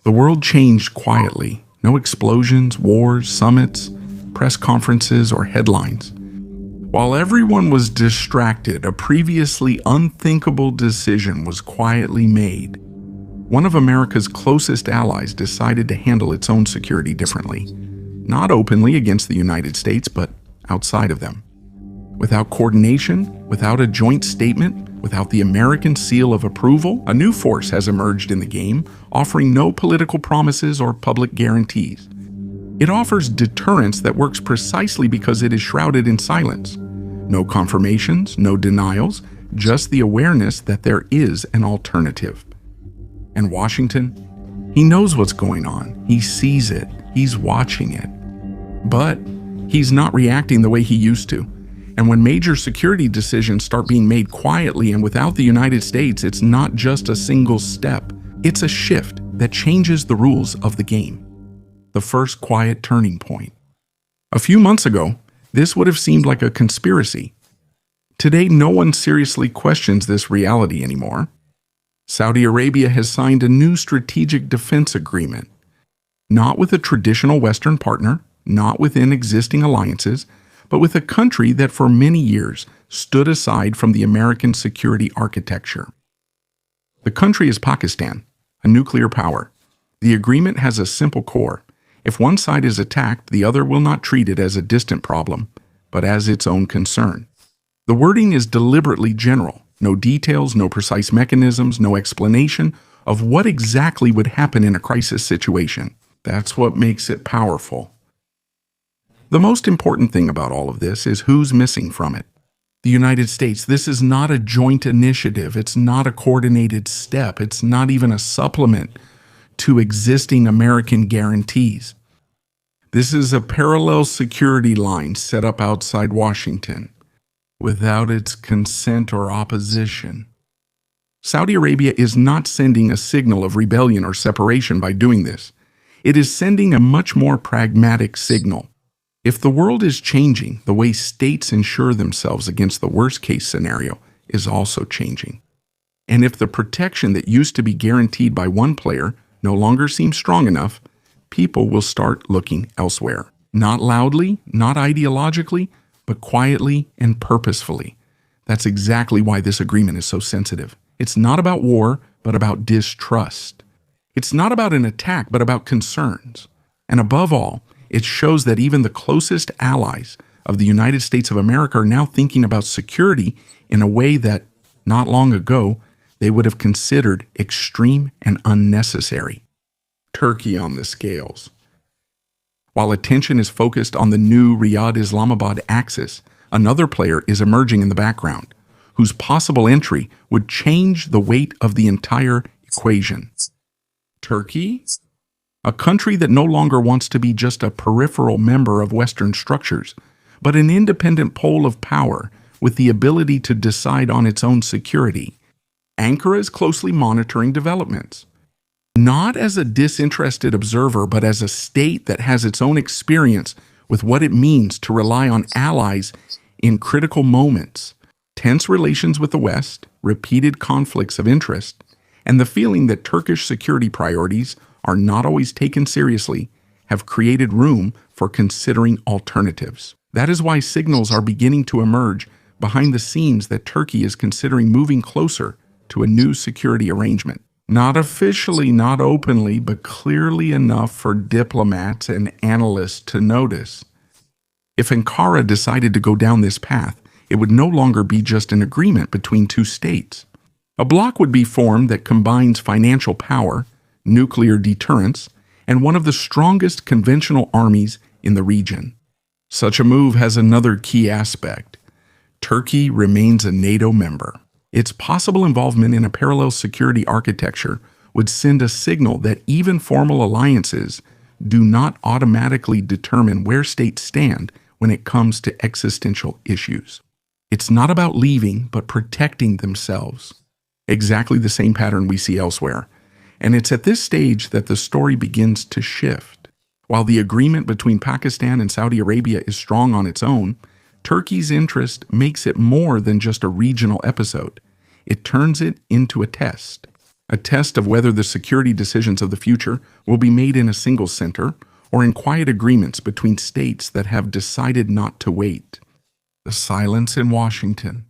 The world changed quietly. No explosions, wars, summits, press conferences, or headlines. While everyone was distracted, a previously unthinkable decision was quietly made. One of America's closest allies decided to handle its own security differently. Not openly against the United States, but outside of them. Without coordination, without a joint statement, without the American seal of approval, a new force has emerged in the game, offering no political promises or public guarantees. It offers deterrence that works precisely because it is shrouded in silence. No confirmations, no denials, just the awareness that there is an alternative. And Washington, he knows what's going on. He sees it. He's watching it. But he's not reacting the way he used to. And when major security decisions start being made quietly and without the United States, it's not just a single step. It's a shift that changes the rules of the game. The first quiet turning point. A few months ago, this would have seemed like a conspiracy. Today, no one seriously questions this reality anymore. Saudi Arabia has signed a new strategic defense agreement. Not with a traditional Western partner, not within existing alliances, but with a country that for many years stood aside from the American security architecture. The country is Pakistan, a nuclear power. The agreement has a simple core. If one side is attacked, the other will not treat it as a distant problem, but as its own concern. The wording is deliberately general. No details, no precise mechanisms, no explanation of what exactly would happen in a crisis situation. That's what makes it powerful. The most important thing about all of this is who's missing from it. The United States. This is not a joint initiative. It's not a coordinated step. It's not even a supplement to existing American guarantees. This is a parallel security line set up outside Washington, without its consent or opposition. Saudi Arabia is not sending a signal of rebellion or separation by doing this. It is sending a much more pragmatic signal. If the world is changing, the way states ensure themselves against the worst-case scenario is also changing. And if the protection that used to be guaranteed by one player no longer seems strong enough, people will start looking elsewhere. Not loudly, not ideologically, but quietly and purposefully. That's exactly why this agreement is so sensitive. It's not about war, but about distrust. It's not about an attack, but about concerns. And above all, it shows that even the closest allies of the United States of America are now thinking about security in a way that, not long ago, they would have considered extreme and unnecessary. Turkey on the scales. While attention is focused on the new Riyadh-Islamabad axis, another player is emerging in the background, whose possible entry would change the weight of the entire equation. Turkey? A country that no longer wants to be just a peripheral member of Western structures, but an independent pole of power with the ability to decide on its own security. Ankara is closely monitoring developments. Not as a disinterested observer, but as a state that has its own experience with what it means to rely on allies in critical moments. Tense relations with the West, repeated conflicts of interest, and the feeling that Turkish security priorities are not always taken seriously have created room for considering alternatives. That is why signals are beginning to emerge behind the scenes that Turkey is considering moving closer to a new security arrangement. Not officially, not openly, but clearly enough for diplomats and analysts to notice. If Ankara decided to go down this path, it would no longer be just an agreement between two states. A bloc would be formed that combines financial power, nuclear deterrence, and one of the strongest conventional armies in the region. Such a move has another key aspect. Turkey remains a NATO member. Its possible involvement in a parallel security architecture would send a signal that even formal alliances do not automatically determine where states stand when it comes to existential issues. It's not about leaving, but protecting themselves. Exactly the same pattern we see elsewhere. And it's at this stage that the story begins to shift. While the agreement between Pakistan and Saudi Arabia is strong on its own, Turkey's interest makes it more than just a regional episode. It turns it into a test. a test of whether the security decisions of the future will be made in a single center or in quiet agreements between states that have decided not to wait. The silence in Washington.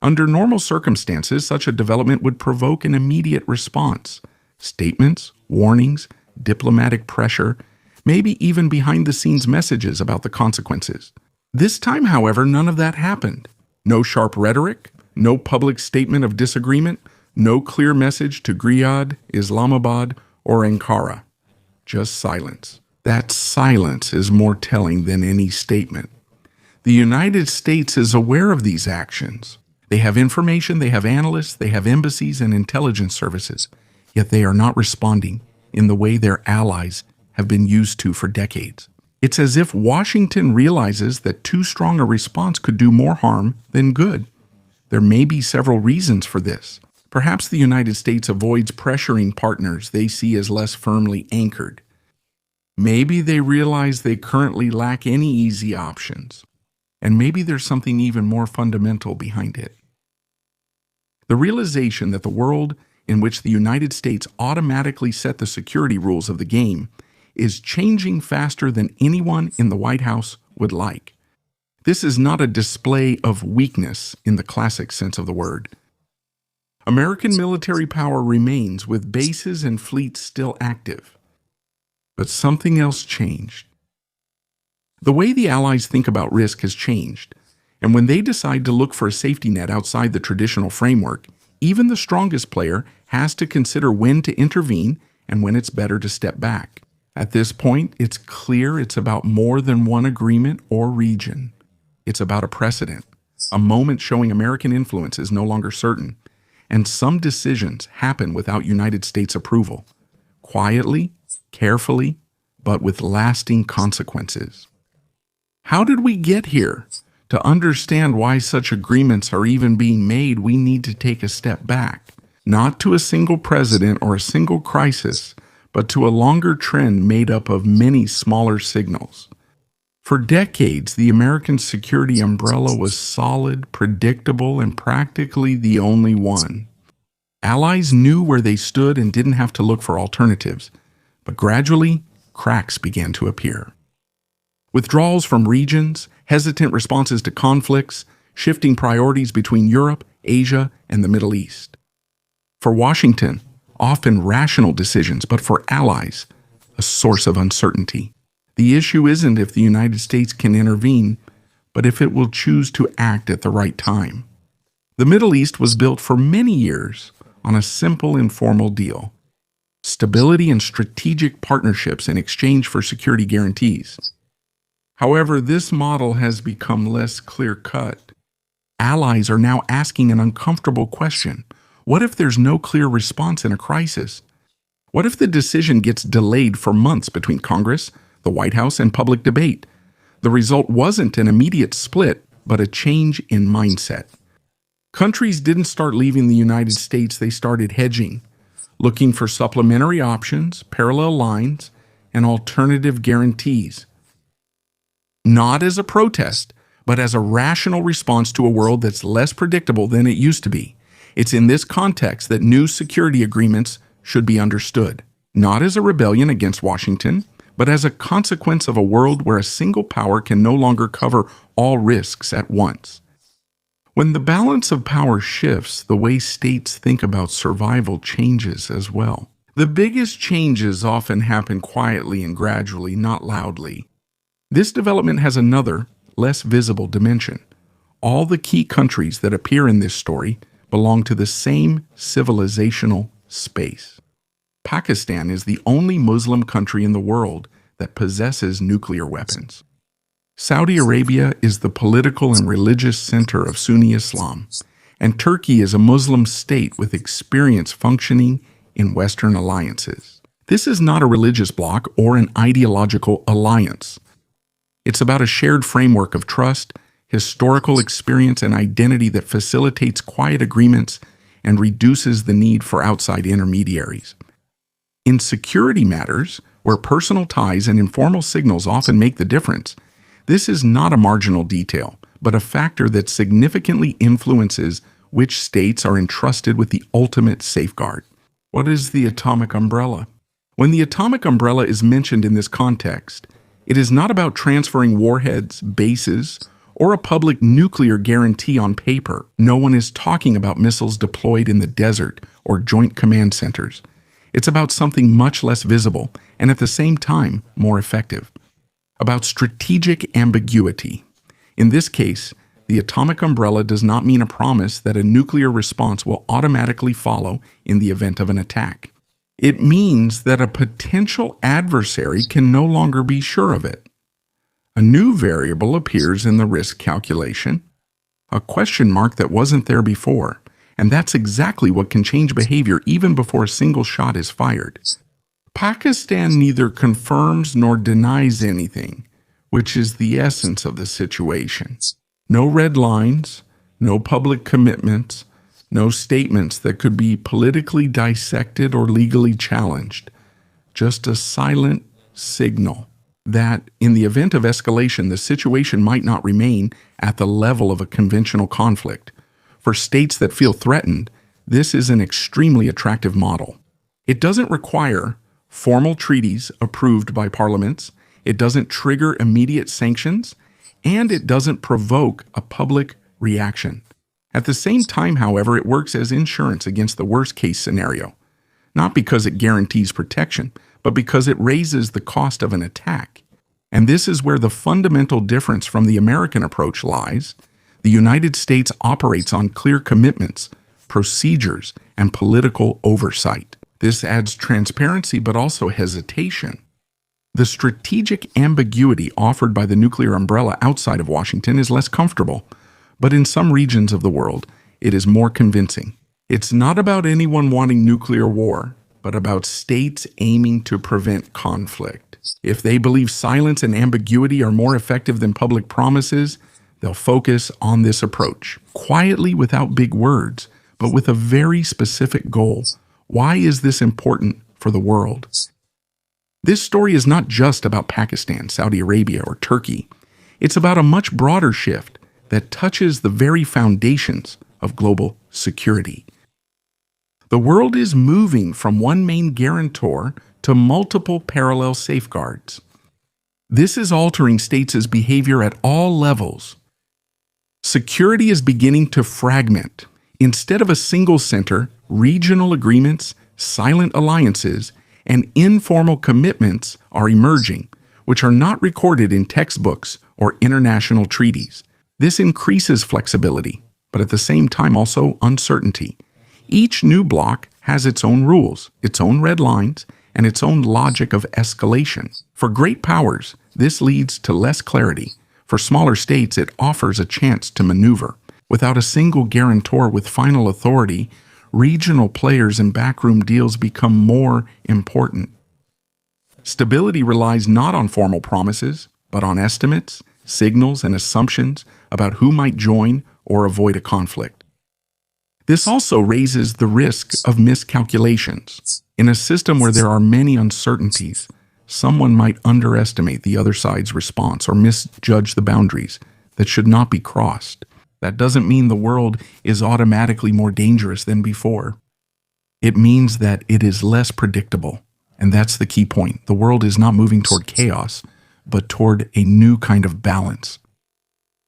Under normal circumstances, such a development would provoke an immediate response. Statements, warnings, diplomatic pressure, maybe even behind-the-scenes messages about the consequences. This time, however, none of that happened. No sharp rhetoric, no public statement of disagreement, no clear message to Riyadh, Islamabad, or Ankara. Just silence. That silence is more telling than any statement. The United States is aware of these actions. They have information, they have analysts, they have embassies and intelligence services, yet they are not responding in the way their allies have been used to for decades. It's as if Washington realizes that too strong a response could do more harm than good. There may be several reasons for this. Perhaps the United States avoids pressuring partners they see as less firmly anchored. Maybe they realize they currently lack any easy options. And maybe there's something even more fundamental behind it. The realization that the world in which the United States automatically set the security rules of the game is changing faster than anyone in the White House would like. This is not a display of weakness in the classic sense of the word. American military power remains with bases and fleets still active. But something else changed. The way the Allies think about risk has changed, and when they decide to look for a safety net outside the traditional framework, even the strongest player has to consider when to intervene and when it's better to step back. At this point, it's clear it's about more than one agreement or region. It's about a precedent, a moment showing American influence is no longer certain, and some decisions happen without United States approval, quietly, carefully, but with lasting consequences. How did we get here? To understand why such agreements are even being made, we need to take a step back, not to a single president or a single crisis, but to a longer trend made up of many smaller signals. For decades, the American security umbrella was solid, predictable, and practically the only one. Allies knew where they stood and didn't have to look for alternatives, but gradually, cracks began to appear. Withdrawals from regions, hesitant responses to conflicts, shifting priorities between Europe, Asia, and the Middle East. For Washington, often rational decisions, but for allies, a source of uncertainty. The issue isn't if the United States can intervene, but if it will choose to act at the right time. The Middle East was built for many years on a simple informal deal: stability and strategic partnerships in exchange for security guarantees. However, this model has become less clear-cut. Allies are now asking an uncomfortable question. What if there's no clear response in a crisis? What if the decision gets delayed for months between Congress, the White House, and public debate? The result wasn't an immediate split, but a change in mindset. Countries didn't start leaving the United States, they started hedging, looking for supplementary options, parallel lines, and alternative guarantees. Not as a protest, but as a rational response to a world that's less predictable than it used to be. It's in this context that new security agreements should be understood, not as a rebellion against Washington, but as a consequence of a world where a single power can no longer cover all risks at once. When the balance of power shifts, the way states think about survival changes as well. The biggest changes often happen quietly and gradually, not loudly. This development has another, less visible dimension. All the key countries that appear in this story belong to the same civilizational space. Pakistan is the only Muslim country in the world that possesses nuclear weapons. Saudi Arabia is the political and religious center of Sunni Islam, and Turkey is a Muslim state with experience functioning in Western alliances. This is not a religious bloc or an ideological alliance. It's about a shared framework of trust, historical experience, and identity that facilitates quiet agreements and reduces the need for outside intermediaries. In security matters, where personal ties and informal signals often make the difference, this is not a marginal detail, but a factor that significantly influences which states are entrusted with the ultimate safeguard. What is the atomic umbrella? When the atomic umbrella is mentioned in this context, it is not about transferring warheads, bases, or a public nuclear guarantee on paper. No one is talking about missiles deployed in the desert or joint command centers. It's about something much less visible and at the same time more effective. About strategic ambiguity. In this case, the atomic umbrella does not mean a promise that a nuclear response will automatically follow in the event of an attack. It means that a potential adversary can no longer be sure of it. A new variable appears in the risk calculation, a question mark that wasn't there before, and that's exactly what can change behavior even before a single shot is fired. Pakistan neither confirms nor denies anything, which is the essence of the situation. No red lines, no public commitments, no statements that could be politically dissected or legally challenged. Just a silent signal that, in the event of escalation, the situation might not remain at the level of a conventional conflict. For states that feel threatened, this is an extremely attractive model. It doesn't require formal treaties approved by parliaments, it doesn't trigger immediate sanctions, and it doesn't provoke a public reaction. At the same time, however, it works as insurance against the worst-case scenario, not because it guarantees protection, but because it raises the cost of an attack. And this is where the fundamental difference from the American approach lies. The United States operates on clear commitments, procedures, and political oversight. This adds transparency but also hesitation. The strategic ambiguity offered by the nuclear umbrella outside of Washington is less comfortable, but in some regions of the world, it is more convincing. It's not about anyone wanting nuclear war, but about states aiming to prevent conflict. If they believe silence and ambiguity are more effective than public promises, they'll focus on this approach, quietly without big words, but with a very specific goal. Why is this important for the world? This story is not just about Pakistan, Saudi Arabia, or Turkey. It's about a much broader shift that touches the very foundations of global security. The world is moving from one main guarantor to multiple parallel safeguards. This is altering states' behavior at all levels. Security is beginning to fragment. Instead of a single center, regional agreements, silent alliances, and informal commitments are emerging, which are not recorded in textbooks or international treaties. This increases flexibility, but at the same time also uncertainty. Each new bloc has its own rules, its own red lines, and its own logic of escalation. For great powers, this leads to less clarity. For smaller states, it offers a chance to maneuver. Without a single guarantor with final authority, regional players and backroom deals become more important. Stability relies not on formal promises, but on estimates, signals, and assumptions about who might join or avoid a conflict. This also raises the risk of miscalculations. In a system where there are many uncertainties, someone might underestimate the other side's response or misjudge the boundaries that should not be crossed. That doesn't mean the world is automatically more dangerous than before. It means that it is less predictable. And that's the key point. The world is not moving toward chaos, but toward a new kind of balance.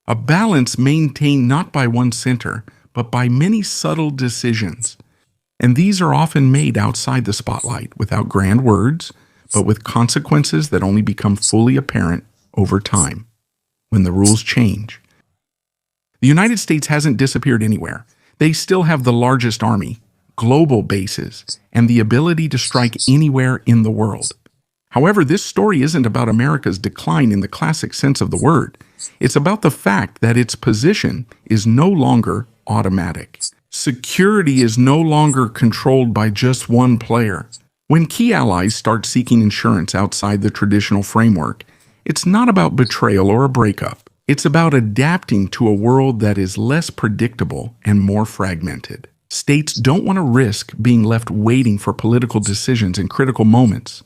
A balance maintained not by one center, but by many subtle decisions. And these are often made outside the spotlight, without grand words, but with consequences that only become fully apparent over time, when the rules change. The United States hasn't disappeared anywhere. They still have the largest army, global bases, and the ability to strike anywhere in the world. However, this story isn't about America's decline in the classic sense of the word. It's about the fact that its position is no longer automatic. Security is no longer controlled by just one player. When key allies start seeking insurance outside the traditional framework, it's not about betrayal or a breakup. It's about adapting to a world that is less predictable and more fragmented. States don't want to risk being left waiting for political decisions in critical moments,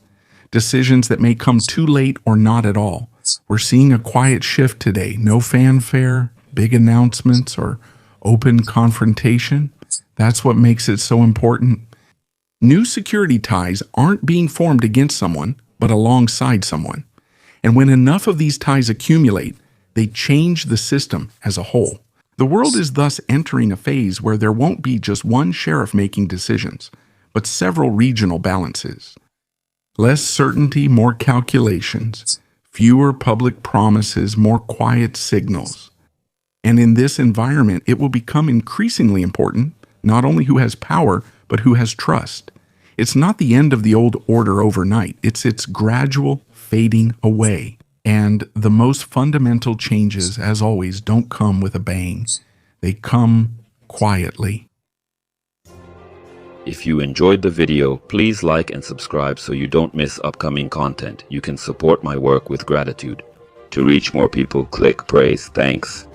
decisions that may come too late or not at all. We're seeing a quiet shift today. No fanfare, big announcements, or open confrontation. That's what makes it so important. New security ties aren't being formed against someone, but alongside someone. And when enough of these ties accumulate, they change the system as a whole. The world is thus entering a phase where there won't be just one sheriff making decisions, but several regional balances. Less certainty, more calculations. Fewer public promises, more quiet signals. And in this environment, it will become increasingly important not only who has power, but who has trust. It's not the end of the old order overnight. It's its gradual fading away. And the most fundamental changes, as always, don't come with a bang. They come quietly. If you enjoyed the video, please like and subscribe so you don't miss upcoming content. You can support my work with gratitude. To reach more people, click praise. Thanks.